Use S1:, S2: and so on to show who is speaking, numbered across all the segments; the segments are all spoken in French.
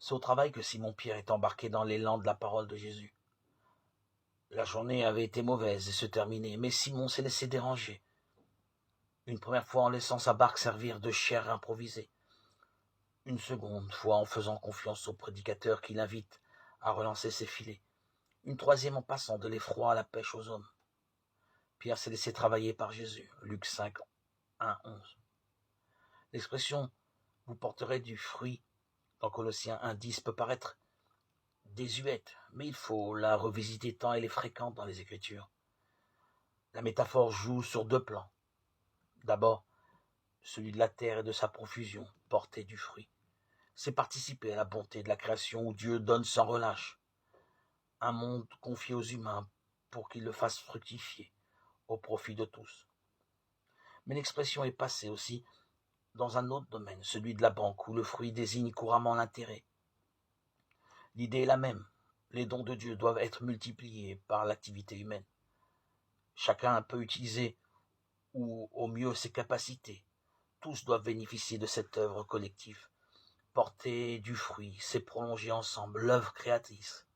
S1: C'est au travail que Simon-Pierre est embarqué dans l'élan de la parole de Jésus. La journée avait été mauvaise et se terminait, mais Simon s'est laissé déranger. Une première fois en laissant sa barque servir de chair improvisée. Une seconde fois en faisant confiance au prédicateur qui l'invite à relancer ses filets. Une troisième en passant de l'effroi à la pêche aux hommes. Pierre s'est laissé travailler par Jésus. Luc 5, 1, 11. L'expression « vous porterez du fruit » dans Colossiens 1,10 peut paraître désuète, mais il faut la revisiter tant elle est fréquente dans les Écritures. La métaphore joue sur deux plans. D'abord, celui de la terre et de sa profusion, porter du fruit. C'est participer à la bonté de la création où Dieu donne sans relâche. Un monde confié aux humains pour qu'ils le fassent fructifier au profit de tous. Mais l'expression est passée aussi dans un autre domaine, celui de la banque, où le fruit désigne couramment l'intérêt. L'idée est la même. Les dons de Dieu doivent être multipliés par l'activité humaine. Chacun peut utiliser ou au mieux ses capacités. Tous doivent bénéficier de cette œuvre collective. Porter du fruit, c'est prolonger ensemble l'œuvre créatrice,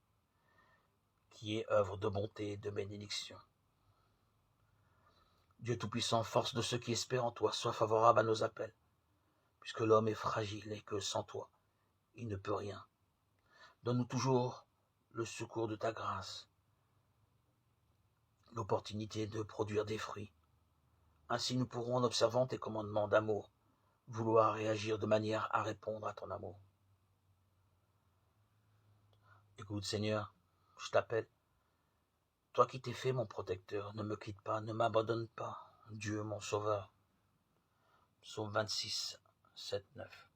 S1: qui est œuvre de bonté et de bénédiction. Dieu Tout-Puissant, force de ceux qui espèrent en toi, sois favorable à nos appels, puisque l'homme est fragile et que sans toi, il ne peut rien. Donne-nous toujours le secours de ta grâce, l'opportunité de produire des fruits. Ainsi nous pourrons, en observant tes commandements d'amour, vouloir réagir de manière à répondre à ton amour. Écoute Seigneur, je t'appelle. Toi qui t'es fait mon protecteur, ne me quitte pas, ne m'abandonne pas, Dieu mon sauveur. Psaume 26, 7, 9.